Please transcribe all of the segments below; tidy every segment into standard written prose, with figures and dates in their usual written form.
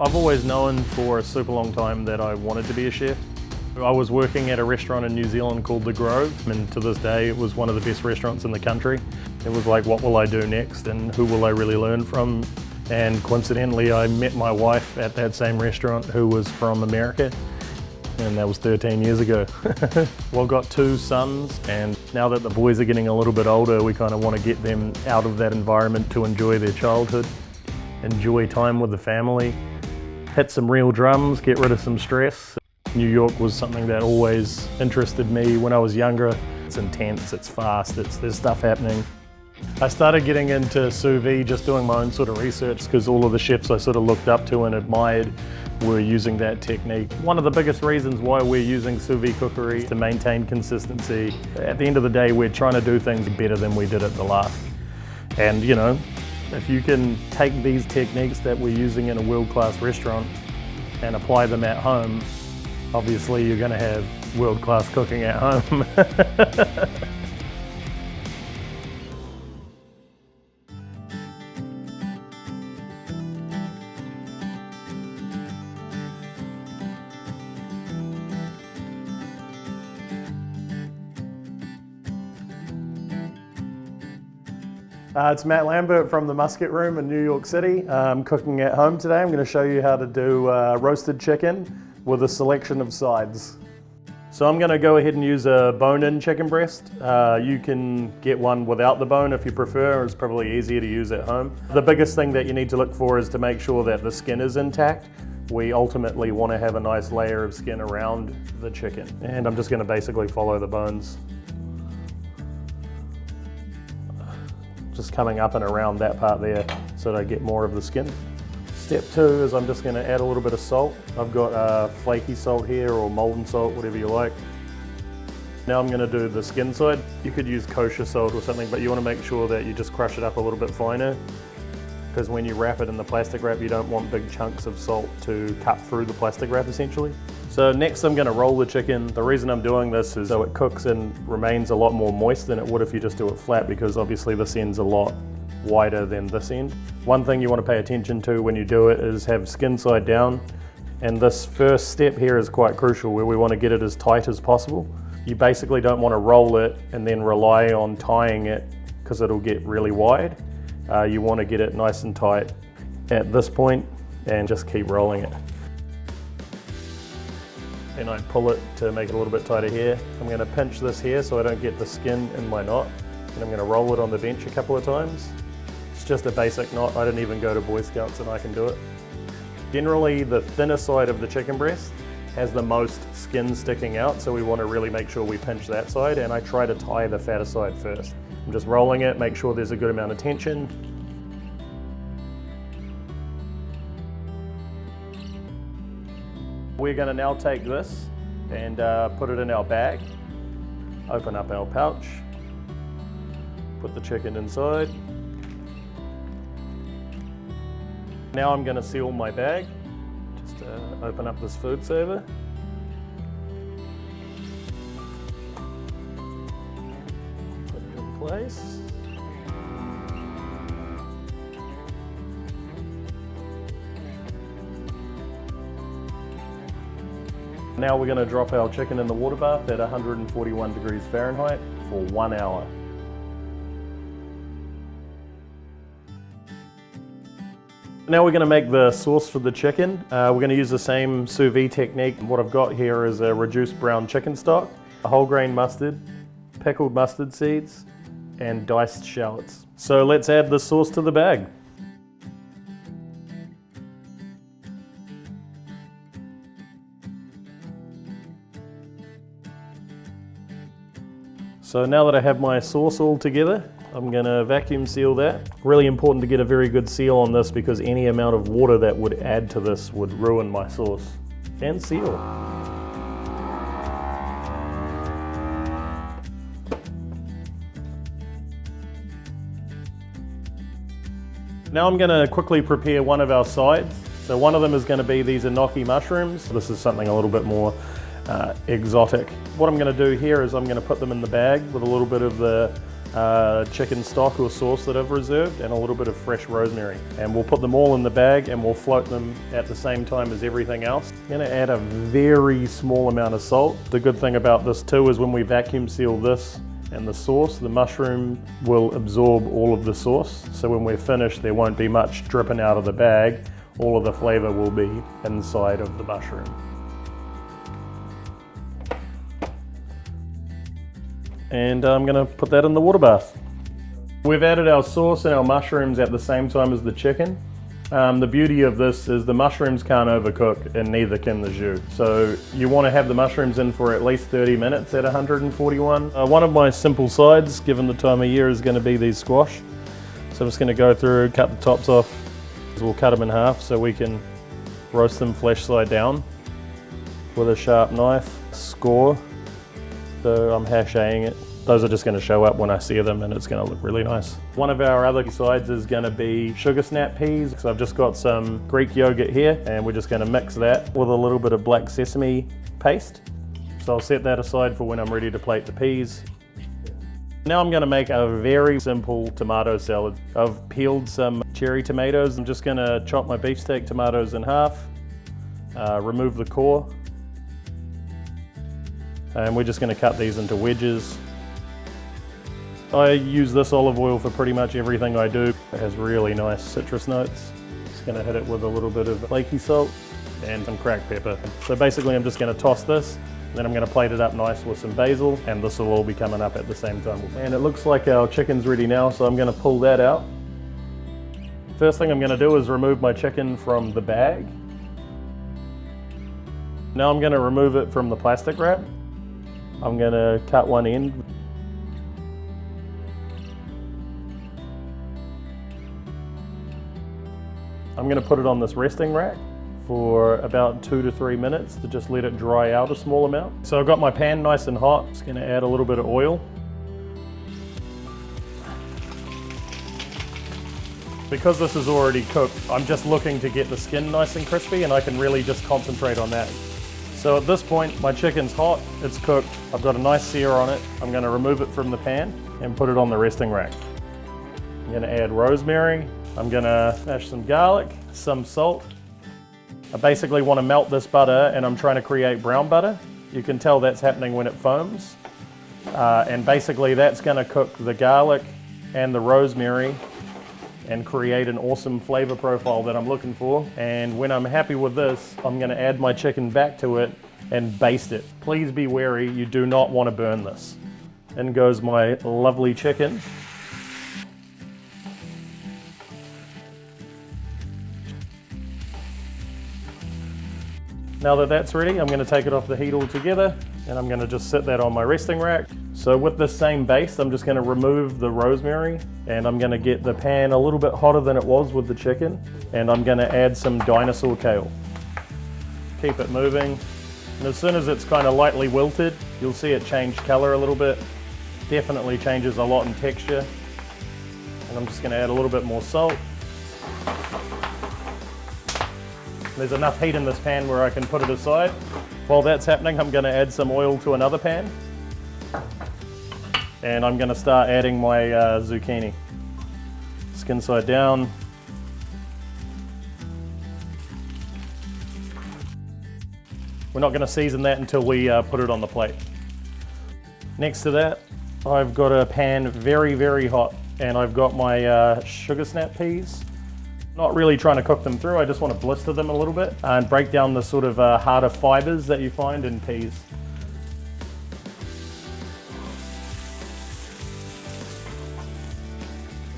I've always known for a super long time that I wanted to be a chef. I was working at a restaurant in New Zealand called The Grove, and to this day it was one of the best restaurants in the country. It was like, what will I do next and who will I really learn from? And coincidentally I met my wife at that same restaurant who was from America, and that was 13 years ago. Well, I've got 2 sons, and now that the boys are getting a little bit older, we kind of want to get them out of that environment to enjoy their childhood, enjoy time with the family, hit some real drums, get rid of some stress. New York was something that always interested me when I was younger. It's intense, it's fast, there's stuff happening. I started getting into sous vide just doing my own sort of research because all of the chefs I sort of looked up to and admired were using that technique. One of the biggest reasons why we're using sous vide cookery is to maintain consistency. At the end of the day, we're trying to do things better than we did at the last. And you know, if you can take these techniques that we're using in a world-class restaurant and apply them at home, obviously you're going to have world-class cooking at home. It's Matt Lambert from the Musket Room in New York City. I'm cooking at home today. I'm going to show you how to do roasted chicken with a selection of sides. So I'm going to go ahead and use a bone-in chicken breast. You can get one without the bone if you prefer. It's probably easier to use at home. The biggest thing that you need to look for is to make sure that the skin is intact. We ultimately want to have a nice layer of skin around the chicken. And I'm just going to basically follow the bones. Just coming up and around that part there so that I get more of the skin. Step 2 is I'm just going to add a little bit of salt. I've got flaky salt here or molten salt, whatever you like. Now I'm going to do the skin side. You could use kosher salt or something, but you want to make sure that you just crush it up a little bit finer, because when you wrap it in the plastic wrap, you don't want big chunks of salt to cut through the plastic wrap essentially. So next I'm going to roll the chicken. The reason I'm doing this is so it cooks and remains a lot more moist than it would if you just do it flat, because obviously this end's a lot wider than this end. One thing you want to pay attention to when you do it is have skin side down, and this first step here is quite crucial, where we want to get it as tight as possible. You basically don't want to roll it and then rely on tying it because it'll get really wide. You want to get it nice and tight at this point and just keep rolling it. And I pull it to make it a little bit tighter here. I'm going to pinch this here so I don't get the skin in my knot, and I'm going to roll it on the bench a couple of times. It's just a basic knot. I didn't even go to Boy Scouts and I can do it. Generally the thinner side of the chicken breast has the most skin sticking out, so we want to really make sure we pinch that side, and I try to tie the fatter side first. I'm just rolling it, make sure there's a good amount of tension. We're going to now take this and put it in our bag, open up our pouch, put the chicken inside. Now I'm going to seal my bag. Just open up this food saver. Put it in place. Now we're going to drop our chicken in the water bath at 141 degrees Fahrenheit for 1 hour. Now we're going to make the sauce for the chicken. We're going to use the same sous vide technique. What I've got here is a reduced brown chicken stock, a whole grain mustard, pickled mustard seeds, and diced shallots. So let's add the sauce to the bag. So now that I have my sauce all together, I'm going to vacuum seal that. Really important to get a very good seal on this, because any amount of water that would add to this would ruin my sauce. And seal. Now I'm going to quickly prepare one of our sides. So one of them is going to be these enoki mushrooms. This is something a little bit more exotic. What I'm going to do here is I'm going to put them in the bag with a little bit of the chicken stock or sauce that I've reserved, and a little bit of fresh rosemary. And we'll put them all in the bag and we'll float them at the same time as everything else. I'm gonna add a very small amount of salt. The good thing about this too is when we vacuum seal this and the sauce, the mushroom will absorb all of the sauce. So when we're finished, there won't be much dripping out of the bag. All of the flavor will be inside of the mushroom. And I'm gonna put that in the water bath. We've added our sauce and our mushrooms at the same time as the chicken. The beauty of this is the mushrooms can't overcook and neither can the jus. So you wanna have the mushrooms in for at least 30 minutes at 141. One of my simple sides, given the time of year, is gonna be these squash. So I'm just gonna go through, cut the tops off. We'll cut them in half so we can roast them flesh side down with a sharp knife. Score. So I'm hashaying it. Those are just going to show up when I sear them and it's going to look really nice. One of our other sides is going to be sugar snap peas. So I've just got some Greek yogurt here and we're just going to mix that with a little bit of black sesame paste. So I'll set that aside for when I'm ready to plate the peas. Now I'm going to make a very simple tomato salad. I've peeled some cherry tomatoes. I'm just going to chop my beefsteak tomatoes in half, remove the core. And we're just going to cut these into wedges. I use this olive oil for pretty much everything I do. It has really nice citrus notes. Just going to hit it with a little bit of flaky salt and some cracked pepper. So basically I'm just going to toss this, then I'm going to plate it up nice with some basil, and this will all be coming up at the same time. And it looks like our chicken's ready now, so I'm going to pull that out. First thing I'm going to do is remove my chicken from the bag. Now I'm going to remove it from the plastic wrap. I'm going to cut one end. I'm going to put it on this resting rack for about 2 to 3 minutes to just let it dry out a small amount. So I've got my pan nice and hot. Just going to add a little bit of oil. Because this is already cooked, I'm just looking to get the skin nice and crispy, and I can really just concentrate on that. So at this point, my chicken's hot, it's cooked, I've got a nice sear on it. I'm going to remove it from the pan and put it on the resting rack. I'm going to add rosemary. I'm going to smash some garlic, some salt. I basically want to melt this butter, and I'm trying to create brown butter. You can tell that's happening when it foams. And basically that's going to cook the garlic and the rosemary and create an awesome flavor profile that I'm looking for. And when I'm happy with this, I'm going to add my chicken back to it and baste it. Please be wary, you do not want to burn this. In goes my lovely chicken. Now that that's ready, I'm going to take it off the heat altogether, and I'm going to just sit that on my resting rack. So with this same base, I'm just going to remove the rosemary, and I'm going to get the pan a little bit hotter than it was with the chicken, and I'm going to add some dinosaur kale. Keep it moving, and as soon as it's kind of lightly wilted, you'll see it change color a little bit. Definitely changes a lot in texture. And I'm just going to add a little bit more salt. There's enough heat in this pan where I can put it aside. While that's happening, I'm going to add some oil to another pan. And I'm going to start adding my zucchini. Skin side down. We're not going to season that until we put it on the plate. Next to that, I've got a pan very, very hot, and I've got my sugar snap peas. Not really trying to cook them through, I just want to blister them a little bit and break down the sort of harder fibers that you find in peas.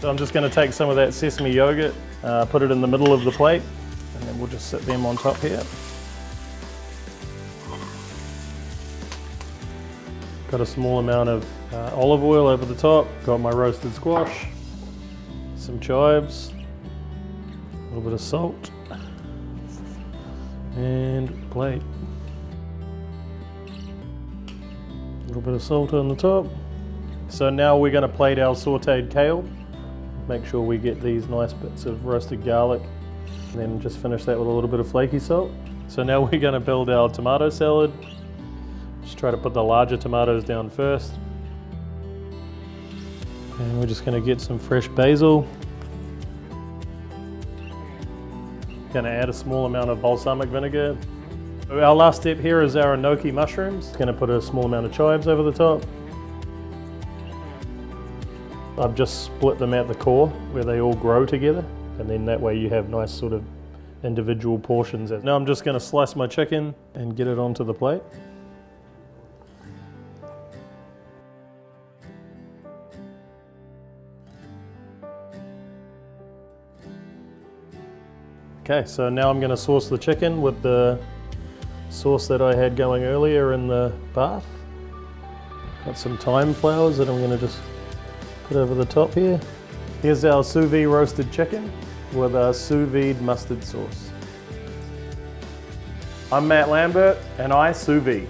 So I'm just going to take some of that sesame yogurt, put it in the middle of the plate, and then we'll just sit them on top here. Got a small amount of olive oil over the top, got my roasted squash, some chives, a little bit of salt, and plate. A little bit of salt on the top. So now we're going to plate our sauteed kale. Make sure we get these nice bits of roasted garlic, and then just finish that with a little bit of flaky salt. So now we're going to build our tomato salad. Just try to put the larger tomatoes down first. And we're just going to get some fresh basil. Going to add a small amount of balsamic vinegar. Our last step here is our enoki mushrooms. Going to put a small amount of chives over the top. I've just split them at the core where they all grow together, and then that way you have nice sort of individual portions. Now I'm just going to slice my chicken and get it onto the plate. Okay, so now I'm going to sauce the chicken with the sauce that I had going earlier in the bath. Got some thyme flowers that I'm going to just put over the top here. Here's our sous vide roasted chicken with a sous vide mustard sauce. I'm Matt Lambert and I sous vide.